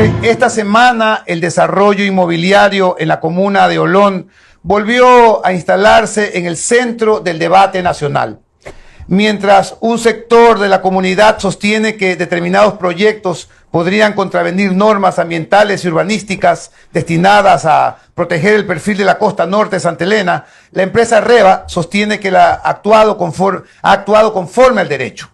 Bien, esta semana el desarrollo inmobiliario en la comuna de Olón volvió a instalarse en el centro del debate nacional. Mientras un sector de la comunidad sostiene que determinados proyectos podrían contravenir normas ambientales y urbanísticas destinadas a proteger el perfil de la costa norte de Santa Elena, la empresa Reva sostiene que ha actuado conforme al derecho.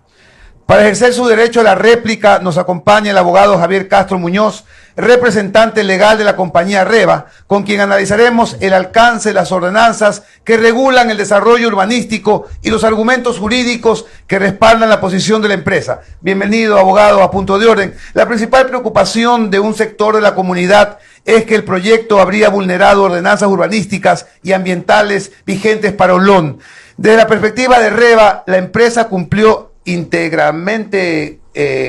Para ejercer su derecho a la réplica nos acompaña el abogado Javier Castro Muñoz, representante legal de la compañía Reva, con quien analizaremos el alcance de las ordenanzas que regulan el desarrollo urbanístico y los argumentos jurídicos que respaldan la posición de la empresa. Bienvenido, abogado, a Punto de Orden. La principal preocupación de un sector de la comunidad es que el proyecto habría vulnerado ordenanzas urbanísticas y ambientales vigentes para Olón. Desde la perspectiva de Reva, la empresa cumplió íntegramente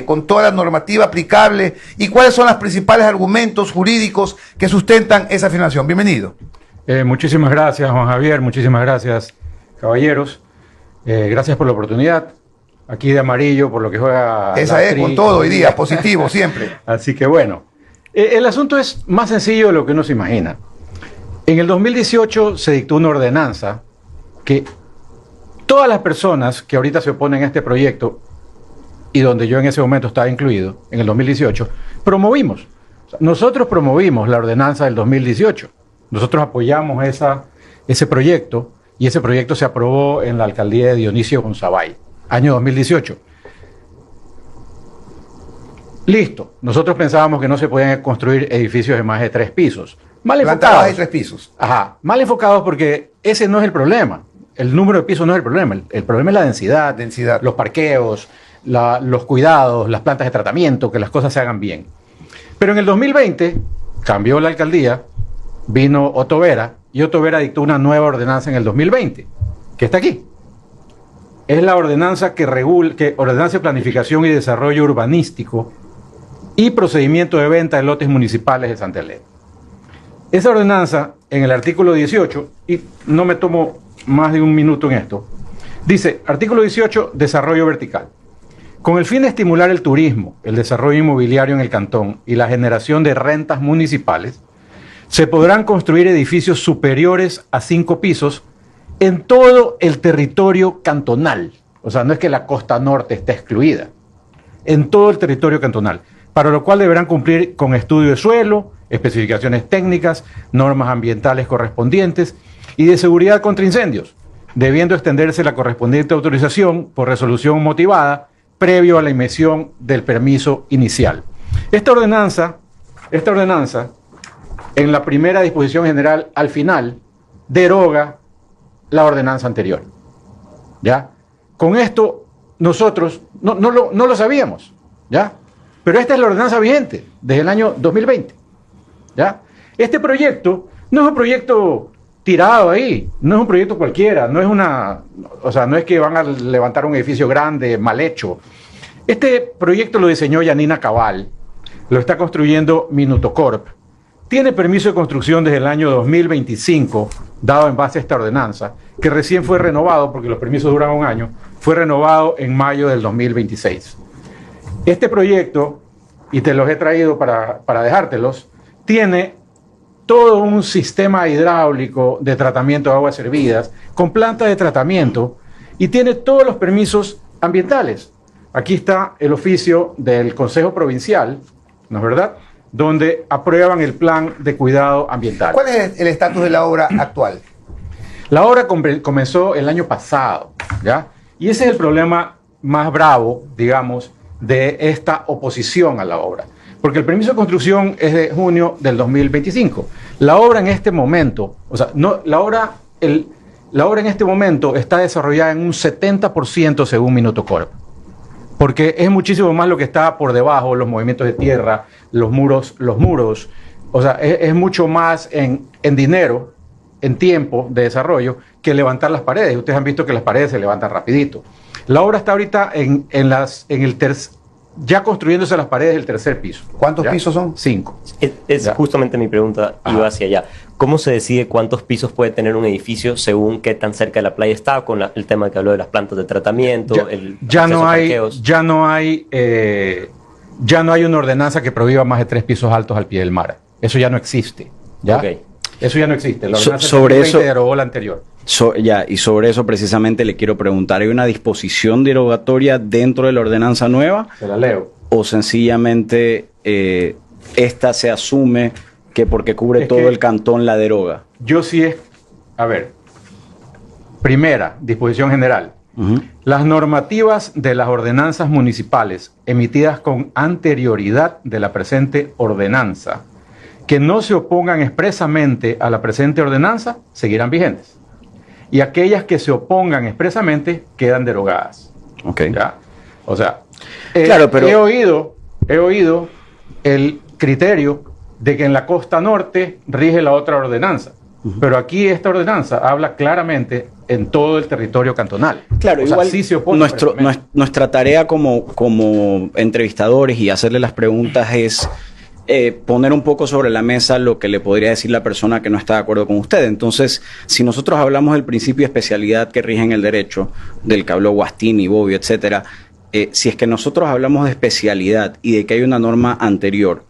con toda la normativa aplicable y cuáles son los principales argumentos jurídicos que sustentan esa afirmación. Bienvenido. Muchísimas gracias, Juan Javier, muchísimas gracias, caballeros. Gracias por la oportunidad. Aquí de amarillo, por lo que juega. Esa es, con todo hoy día, positivo siempre. Así que bueno, el asunto es más sencillo de lo que uno se imagina. En el 2018 se dictó una ordenanza que todas las personas que ahorita se oponen a este proyecto, y donde yo en ese momento estaba incluido, en el 2018, promovimos. Nosotros promovimos la ordenanza del 2018. Nosotros apoyamos ese proyecto, y ese proyecto se aprobó en la alcaldía de Dionisio Gonzabay, año 2018. Listo. Nosotros pensábamos que no se podían construir edificios de más de 3 pisos. Mal enfocados. Más de 3 pisos. Ajá. Mal enfocados porque ese no es el problema. El número de pisos no es el problema. El problema es la densidad, los parqueos, los cuidados, las plantas de tratamiento, que las cosas se hagan bien. Pero en el 2020 cambió la alcaldía, vino Otto Vera, y Otto Vera dictó una nueva ordenanza en el 2020, que está aquí. Es la ordenanza ordenanza de planificación y desarrollo urbanístico y procedimiento de venta de lotes municipales de Santa Elena. Esa ordenanza, en el artículo 18, y no me tomo más de un minuto en esto, dice, artículo 18, desarrollo vertical. Con el fin de estimular el turismo, el desarrollo inmobiliario en el cantón y la generación de rentas municipales, se podrán construir edificios superiores a 5 pisos en todo el territorio cantonal. O sea, no es que la costa norte esté excluida, en todo el territorio cantonal, para lo cual deberán cumplir con estudio de suelo, especificaciones técnicas, normas ambientales correspondientes y de seguridad contra incendios, debiendo extenderse la correspondiente autorización por resolución motivada previo a la emisión del permiso inicial. Esta ordenanza, en la primera disposición general, al final, deroga la ordenanza anterior. ¿Ya? Con esto, nosotros no lo sabíamos, ¿ya? Pero esta es la ordenanza vigente desde el año 2020, ¿ya? Este proyecto no es un proyecto tirado ahí, no es un proyecto cualquiera, no es que van a levantar un edificio grande, mal hecho. Este proyecto lo diseñó Yanina Cabal, lo está construyendo Minutocorp, tiene permiso de construcción desde el año 2025, dado en base a esta ordenanza, que recién fue renovado, porque los permisos duran un año, fue renovado en mayo del 2026. Este proyecto, y te los he traído para dejártelos, tiene todo un sistema hidráulico de tratamiento de aguas servidas, con planta de tratamiento, y tiene todos los permisos ambientales. Aquí está el oficio del Consejo Provincial, ¿no es verdad?, donde aprueban el plan de cuidado ambiental. ¿Cuál es el estatus de la obra actual? La obra comenzó el año pasado, ¿ya? Y ese es el problema más bravo, digamos, de esta oposición a la obra. Porque el permiso de construcción es de junio del 2025. La obra en este momento, la obra en este momento está desarrollada en un 70% según Minutocorp. Porque es muchísimo más lo que está por debajo, los movimientos de tierra, los muros. O sea, es mucho más en dinero, en tiempo de desarrollo, que levantar las paredes. Ustedes han visto que las paredes se levantan rapidito. La obra está ahorita ya construyéndose las paredes del 3er piso. ¿Cuántos pisos son? 5. Es justamente mi pregunta, iba hacia allá. ¿Cómo se decide cuántos pisos puede tener un edificio según qué tan cerca de la playa está, con el tema que habló de las plantas de tratamiento, el ya acceso no a hay, parqueos? ya no hay una ordenanza que prohíba más de 3 pisos altos al pie del mar. Eso ya no existe. ¿Ya? Okay. Eso ya no existe. La ordenanza sobre eso derogó la anterior. Y sobre eso precisamente le quiero preguntar, ¿hay una disposición derogatoria dentro de la ordenanza nueva? Se la leo. ¿O sencillamente esta se asume que porque cubre todo el cantón la deroga? Yo sí es... A ver. Primera, disposición general. Las normativas de las ordenanzas municipales emitidas con anterioridad de la presente ordenanza, que no se opongan expresamente a la presente ordenanza, seguirán vigentes. Y aquellas que se opongan expresamente quedan derogadas. Okay. ¿Ya? O sea, claro, pero... he oído el criterio de que en la costa norte rige la otra ordenanza. Pero aquí esta ordenanza habla claramente en todo el territorio cantonal. Claro, o igual sea, sí se opone nuestra tarea como entrevistadores y hacerle las preguntas es poner un poco sobre la mesa lo que le podría decir la persona que no está de acuerdo con usted. Entonces, si nosotros hablamos del principio de especialidad que rige en el derecho, del que habló Guastini, Bobbio, etcétera, si es que nosotros hablamos de especialidad y de que hay una norma anterior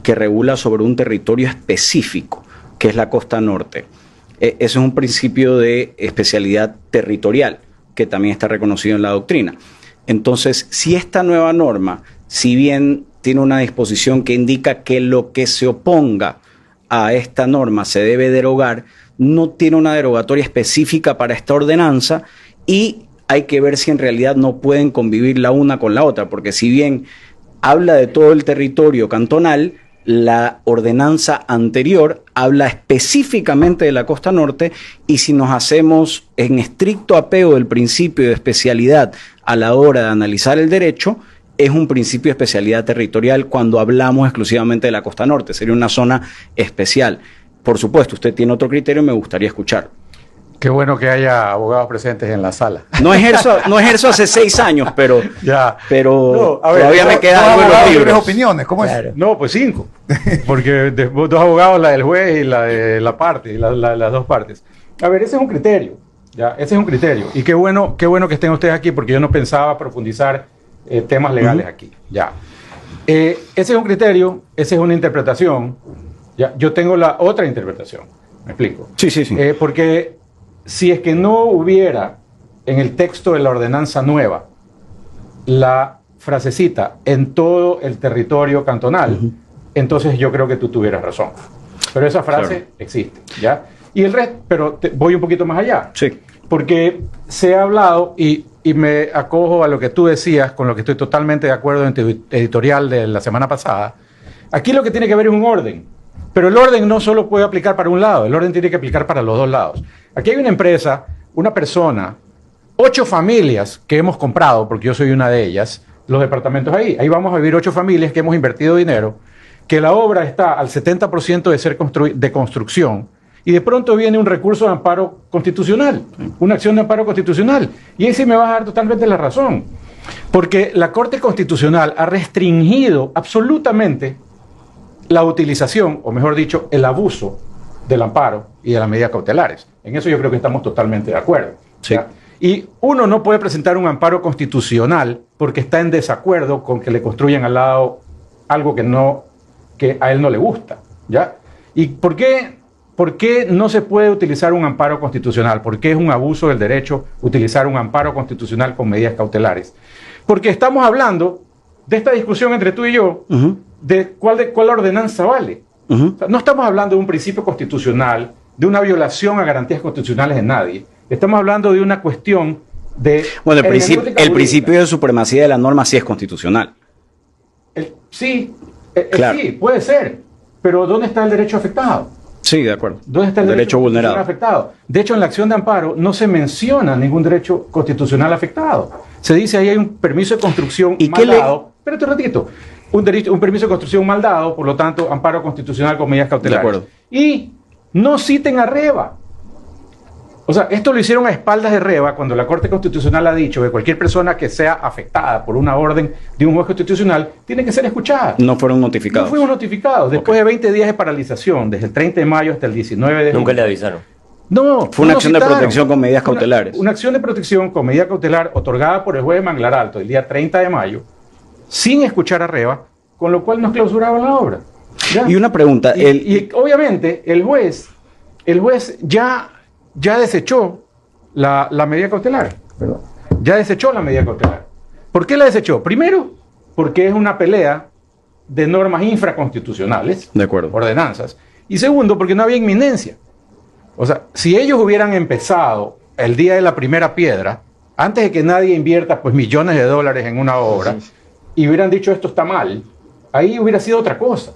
que regula sobre un territorio específico, que es la costa norte, eso es un principio de especialidad territorial que también está reconocido en la doctrina. Entonces, si esta nueva norma, si bien tiene una disposición que indica que lo que se oponga a esta norma se debe derogar, no tiene una derogatoria específica para esta ordenanza y hay que ver si en realidad no pueden convivir la una con la otra, porque si bien habla de todo el territorio cantonal, la ordenanza anterior habla específicamente de la costa norte y si nos hacemos en estricto apego del principio de especialidad a la hora de analizar el derecho, es un principio de especialidad territorial cuando hablamos exclusivamente de la costa norte, sería una zona especial. Por supuesto, usted tiene otro criterio, me gustaría escuchar. Qué bueno que haya abogados presentes en la sala. No ejerzo hace 6 años, pero No, a ver, todavía me quedan algo en los libros. Opiniones, ¿cómo Claro. es? No, pues 5. Porque 2 abogados, la del juez y la de la parte, las 2 partes. A ver, ese es un criterio. ¿Ya? Ese es un criterio. Y qué bueno que estén ustedes aquí, porque yo no pensaba profundizar temas legales aquí. Ya. Ese es un criterio, esa es una interpretación. Ya. Yo tengo la otra interpretación. ¿Me explico? Sí. Porque si es que no hubiera en el texto de la ordenanza nueva la frasecita en todo el territorio cantonal, entonces yo creo que tú tuvieras razón. Pero esa frase existe, ¿ya? Y el resto, pero voy un poquito más allá. Sí. Porque se ha hablado, y me acojo a lo que tú decías, con lo que estoy totalmente de acuerdo en tu editorial de la semana pasada. Aquí lo que tiene que haber es un orden. Pero el orden no solo puede aplicar para un lado, el orden tiene que aplicar para los 2 lados. Aquí hay una empresa, una persona, 8 familias que hemos comprado, porque yo soy una de ellas, los departamentos ahí. Ahí vamos a vivir 8 familias que hemos invertido dinero, que la obra está al 70% de ser de construcción, y de pronto viene un recurso de amparo constitucional, una acción de amparo constitucional. Y ahí sí me vas a dar totalmente la razón, porque la Corte Constitucional ha restringido absolutamente la utilización, o mejor dicho, el abuso del amparo y de las medidas cautelares. En eso yo creo que estamos totalmente de acuerdo. Sí. ¿Ya? Y uno no puede presentar un amparo constitucional porque está en desacuerdo con que le construyan al lado algo que a él no le gusta. ¿Ya? ¿Y por qué no se puede utilizar un amparo constitucional? ¿Por qué es un abuso del derecho utilizar un amparo constitucional con medidas cautelares? Porque estamos hablando de esta discusión entre tú y yo, de cuál ordenanza vale. O sea, no estamos hablando de un principio constitucional, de una violación a garantías constitucionales de nadie. Estamos hablando de una cuestión de... Bueno, el principio de supremacía de la norma sí es constitucional. Sí, Claro. sí, puede ser. Pero ¿dónde está el derecho afectado? Sí, de acuerdo. ¿Dónde está el derecho vulnerado? Afectado? De hecho, en la acción de amparo no se menciona ningún derecho constitucional afectado. Se dice ahí hay un permiso de construcción mal dado. Espérate un ratito. Un permiso de construcción mal dado, por lo tanto, amparo constitucional con medidas cautelares. De acuerdo. Y no citen a Reva. O sea, esto lo hicieron a espaldas de Reva cuando la Corte Constitucional ha dicho que cualquier persona que sea afectada por una orden de un juez constitucional tiene que ser escuchada. No fueron notificados. No fuimos notificados. Después de 20 días de paralización, desde el 30 de mayo hasta el 19 de junio. Nunca le avisaron. No, fue una acción de protección con medidas cautelares. Una acción de protección con medida cautelar otorgada por el juez de Manglar Alto el día 30 de mayo, sin escuchar a Reva, con lo cual nos clausuraban la obra. ¿Ya? Y una pregunta. Y obviamente el juez ya desechó la medida cautelar. Perdón. Ya desechó la medida cautelar. ¿Por qué la desechó? Primero, porque es una pelea de normas infraconstitucionales, de acuerdo, ordenanzas. Y segundo, porque no había inminencia. O sea, si ellos hubieran empezado el día de la primera piedra, antes de que nadie invierta pues millones de dólares en una obra, y hubieran dicho esto está mal, ahí hubiera sido otra cosa.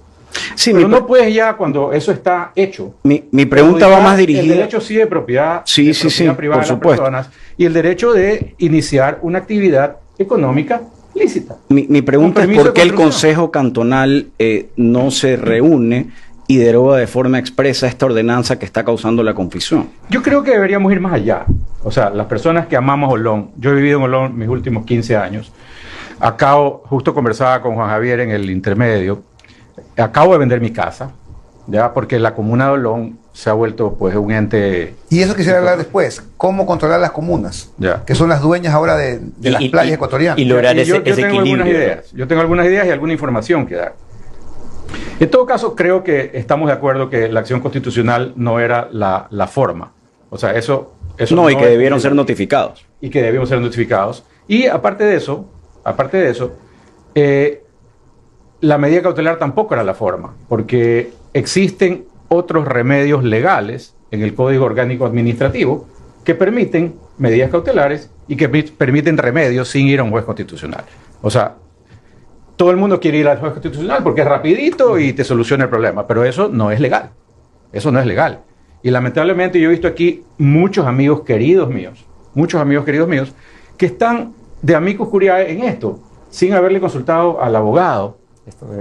Sí, pero no puedes ya cuando eso está hecho. Mi pregunta va más dirigida. El derecho sí de propiedad, sí, privada por de las personas, y el derecho de iniciar una actividad económica lícita. Mi pregunta es por qué el Consejo Cantonal no se reúne y deroga de forma expresa esta ordenanza que está causando la confusión. Yo creo que deberíamos ir más allá. O sea, las personas que amamos Olón, yo he vivido en Olón mis últimos 15 años, justo conversaba con Juan Javier en el intermedio, acabo de vender mi casa, ya, porque la comuna de Olón se ha vuelto pues un ente... Y eso quisiera hablar después, cómo controlar las comunas, que son las dueñas ahora de las playas ecuatorianas. Y lograr ese equilibrio. Yo tengo algunas ideas y alguna información que dar. En todo caso, creo que estamos de acuerdo que la acción constitucional no era la forma. O sea, eso no, y que debieron ser notificados. Y que debieron ser notificados. Y aparte de eso, la medida cautelar tampoco era la forma, porque existen otros remedios legales en el Código Orgánico Administrativo que permiten medidas cautelares y que permiten remedios sin ir a un juez constitucional. O sea, todo el mundo quiere ir al juez constitucional porque es rapidito y te soluciona el problema, pero eso no es legal. Eso no es legal. Y lamentablemente yo he visto aquí muchos amigos queridos míos, que están de amicus curiae en esto, sin haberle consultado al abogado,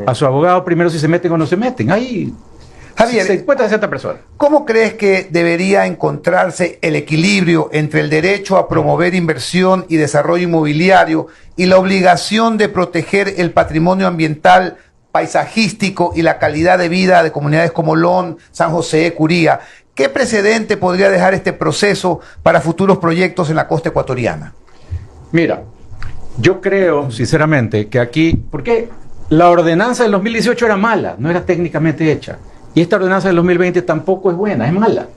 a su abogado primero si se meten o no se meten. Ahí Javier, se encuentra cierta persona. ¿Cómo crees que debería encontrarse el equilibrio entre el derecho a promover inversión y desarrollo inmobiliario y la obligación de proteger el patrimonio ambiental, paisajístico y la calidad de vida de comunidades como Olón, San José, Curía? ¿Qué precedente podría dejar este proceso para futuros proyectos en la costa ecuatoriana? Mira, yo creo sinceramente que aquí, porque la ordenanza del 2018 era mala, no era técnicamente hecha. Y esta ordenanza del 2020 tampoco es buena, es mala.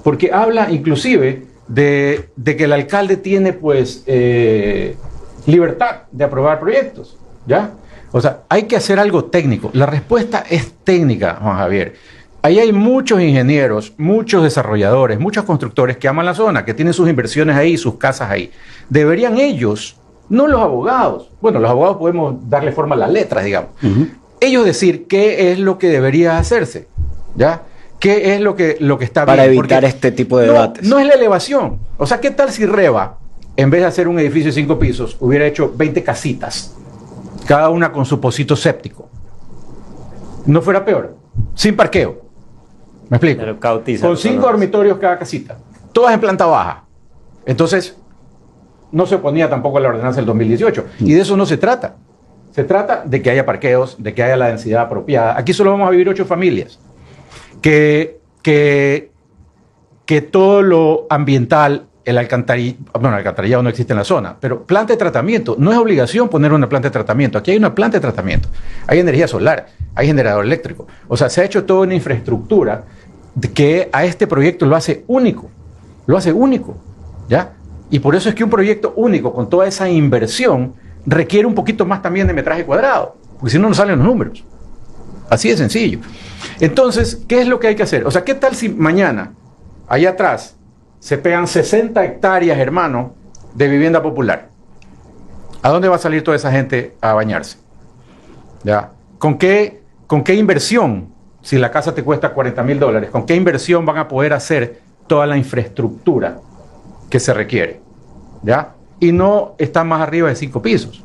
Porque habla inclusive de que el alcalde tiene pues libertad de aprobar proyectos, ¿ya? O sea, hay que hacer algo técnico. La respuesta es técnica, Juan Javier. Ahí hay muchos ingenieros, muchos desarrolladores, muchos constructores que aman la zona, que tienen sus inversiones ahí, sus casas ahí. Deberían ellos, no los abogados, bueno, los abogados podemos darle forma a las letras, digamos, ellos decir qué es lo que debería hacerse, ¿ya? ¿Qué es lo que está para bien? evitar este tipo de debates? No es la elevación. O sea, ¿qué tal si Reba, en vez de hacer un edificio de 5 pisos, hubiera hecho 20 casitas, cada una con su pocito séptico? ¿No fuera peor? Sin parqueo. ¿Me explico? Con 5 dormitorios cada casita, todas en planta baja. Entonces, no se oponía tampoco a la ordenanza del 2018. Y de eso no se trata. Se trata de que haya parqueos, de que haya la densidad apropiada. Aquí solo vamos a vivir 8 familias. Que todo lo ambiental, el alcantarillado no existe en la zona, pero planta de tratamiento, no es obligación poner una planta de tratamiento. Aquí hay una planta de tratamiento, hay energía solar, hay generador eléctrico. O sea, se ha hecho toda una infraestructura que a este proyecto lo hace único, ¿ya? Y por eso es que un proyecto único con toda esa inversión requiere un poquito más también de metraje cuadrado, porque si no, no salen los números. Así de sencillo. Entonces, ¿qué es lo que hay que hacer? O sea, ¿qué tal si mañana, allá atrás, se pegan 60 hectáreas, hermano, de vivienda popular? ¿A dónde va a salir toda esa gente a bañarse? ¿Ya? ¿Con qué inversión? Si la casa te cuesta $40,000, ¿con qué inversión van a poder hacer toda la infraestructura que se requiere? ¿Ya? Y no está más arriba de 5 pisos.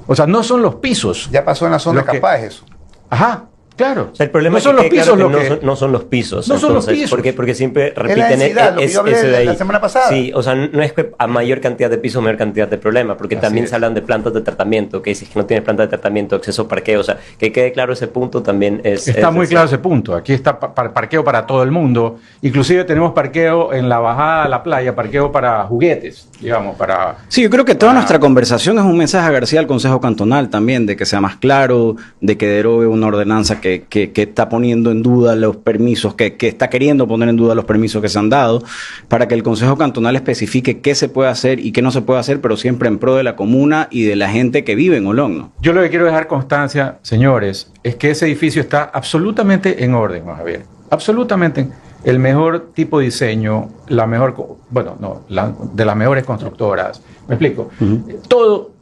O sea, no son los pisos. Ya pasó en la zona de Capaz eso. Ajá. Claro. O sea, el problema no es son que los pisos lo que... no son los pisos. No son los pisos. Porque siempre Es la repiten densidad, lo que yo hablé ese de ahí. la semana pasada. Sí, o sea, no es que a mayor cantidad de pisos, mayor cantidad de problemas, porque Así también es. se hablan de plantas de tratamiento, que si es que no tienes planta de tratamiento, acceso a parqueo, o sea, que quede claro ese punto también es... Está muy es- claro ese punto. Aquí está parqueo para todo el mundo. Inclusive tenemos parqueo en la bajada a la playa, parqueo para juguetes, digamos, para... Sí, yo creo que toda nuestra conversación es un mensaje a García al Consejo Cantonal también, de que sea más claro, de que derogue una ordenanza que está poniendo en duda los permisos, que está queriendo poner en duda los permisos que se han dado, para que el Consejo Cantonal especifique qué se puede hacer y qué no se puede hacer, pero siempre en pro de la comuna y de la gente que vive en Olón, ¿no? Yo lo que quiero dejar constancia, señores, es que ese edificio está absolutamente en orden, Juan Javier. Absolutamente. El mejor tipo de diseño, la mejor, bueno, no, de las mejores constructoras. ¿Me explico?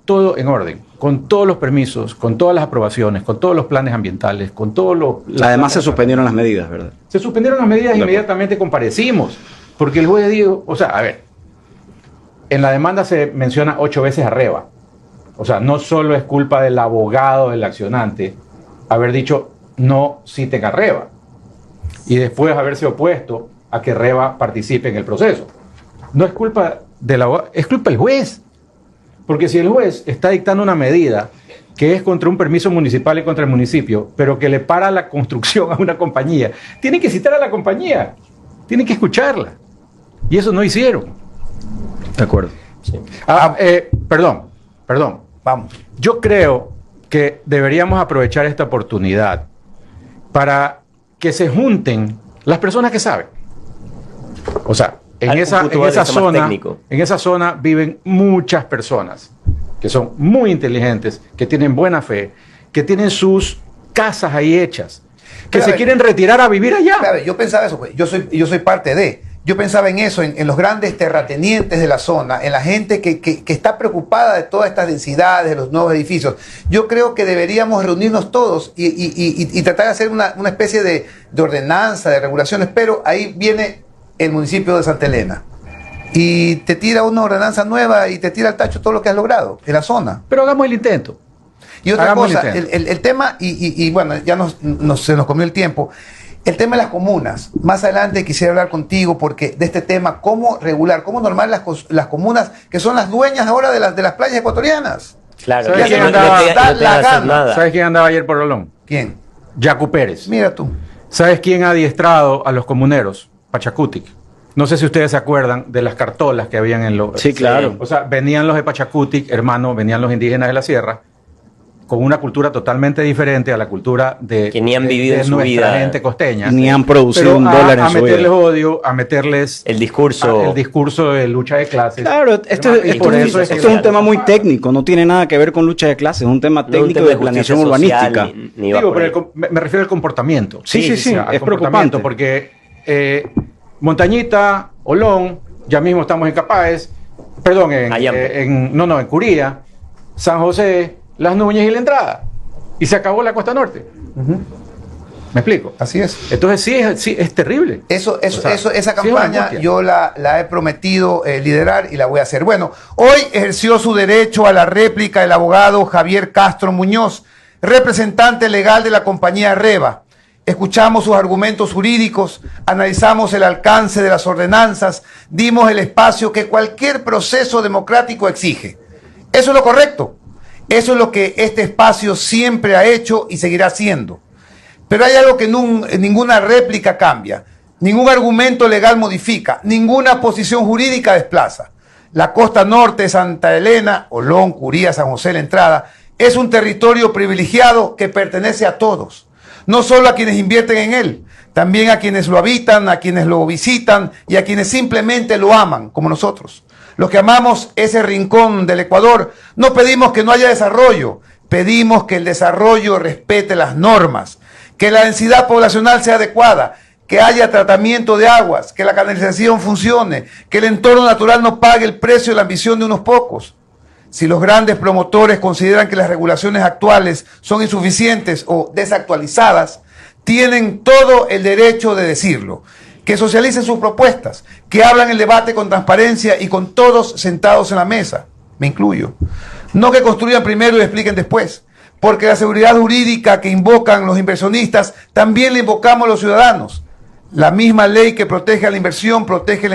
Todo en orden, con todos los permisos, con todas las aprobaciones, con todos los planes ambientales, con todos los... Además se suspendieron las medidas, ¿verdad? Se suspendieron las medidas, inmediatamente comparecimos, porque el juez dijo, o sea, a ver, en la demanda se menciona 8 veces arreba. O sea, no solo es culpa del abogado del accionante haber dicho no citen a Reba y después haberse opuesto a que Reba participe en el proceso. No es culpa del abogado, es culpa del juez. Porque si el juez está dictando una medida que es contra un permiso municipal y contra el municipio, pero que le para la construcción a una compañía, tienen que citar a la compañía, tienen que escucharla. Y eso no hicieron. De acuerdo. Sí. Perdón. Vamos. Yo creo que deberíamos aprovechar esta oportunidad para que se junten las personas que saben. O sea, Al computador más técnico. en esa zona viven muchas personas que son muy inteligentes, que tienen buena fe, que tienen sus casas ahí hechas, que Pero, a se ver, quieren retirar a vivir allá. Claro, yo pensaba eso, pues. Yo soy parte de. Yo pensaba en eso, en los grandes terratenientes de la zona, en la gente que está preocupada de todas estas densidades, de los nuevos edificios. Yo creo que deberíamos reunirnos todos y tratar de hacer una especie de ordenanza, de regulaciones, pero ahí viene el municipio de Santa Elena y te tira una ordenanza nueva y te tira al tacho todo lo que has logrado en la zona. Pero hagamos el intento. Y otra Hagamos el cosa, intento. el tema, y bueno, ya se nos comió el tiempo, el tema de las comunas. Más adelante quisiera hablar contigo porque de este tema, cómo regular, cómo normar las comunas que son las dueñas ahora de las playas ecuatorianas. Claro, ¿Sabes que quién no andaba? te Da la dejan hacer gana. nada. ¿Sabes quién andaba ayer por Olón? ¿Quién? Yacu Pérez. Mira tú. ¿Sabes quién ha adiestrado a los comuneros? Pachacutic. No sé si ustedes se acuerdan de las cartolas que habían en los... Sí, claro. O sea, venían los de Pachacutic, hermano, venían los indígenas de la sierra, con una cultura totalmente diferente a la cultura de, Que ni han vivido en su nuestra vida. gente costeña. Ni han producido Pero un dólar en a su vida. meterles odio, a meterles El discurso. el discurso de lucha de clases. Claro, esto Hermano, y es por eso esto es un tema muy técnico, no tiene nada que ver con lucha de clases, es un tema No un técnico tema de planeación justicia social, urbanística. ni va Digo, por pero ahí. me refiero al comportamiento. Sí, al es comportamiento, preocupante. porque Montañita, Olón, ya mismo estamos en Capáez, perdón, Ayampe. en Curía, San José, Las Núñez y La Entrada. Y se acabó la costa norte. ¿Me explico? Así es. Entonces sí es terrible. Esa sí es una campaña angustia. yo la he prometido liderar y la voy a hacer. Bueno, hoy ejerció su derecho a la réplica el abogado Javier Castro Muñoz, representante legal de la compañía Reba. Escuchamos sus argumentos jurídicos, analizamos el alcance de las ordenanzas, dimos el espacio que cualquier proceso democrático exige. Eso es lo correcto. Eso es lo que este espacio siempre ha hecho y seguirá haciendo. Pero hay algo que ninguna réplica cambia, ningún argumento legal modifica, ninguna posición jurídica desplaza. La costa norte de Santa Elena, Olón, Curía, San José, La Entrada, es un territorio privilegiado que pertenece a todos. No solo a quienes invierten en él, también a quienes lo habitan, a quienes lo visitan y a quienes simplemente lo aman, como nosotros. Los que amamos ese rincón del Ecuador, no pedimos que no haya desarrollo, pedimos que el desarrollo respete las normas, que la densidad poblacional sea adecuada, que haya tratamiento de aguas, que la canalización funcione, que el entorno natural no pague el precio de la ambición de unos pocos. Si los grandes promotores consideran que las regulaciones actuales son insuficientes o desactualizadas, tienen todo el derecho de decirlo. Que socialicen sus propuestas, que abran el debate con transparencia y con todos sentados en la mesa. Me incluyo. No que construyan primero y expliquen después. porque la seguridad jurídica que invocan los inversionistas también la invocamos los ciudadanos. La misma ley que protege a la inversión protege la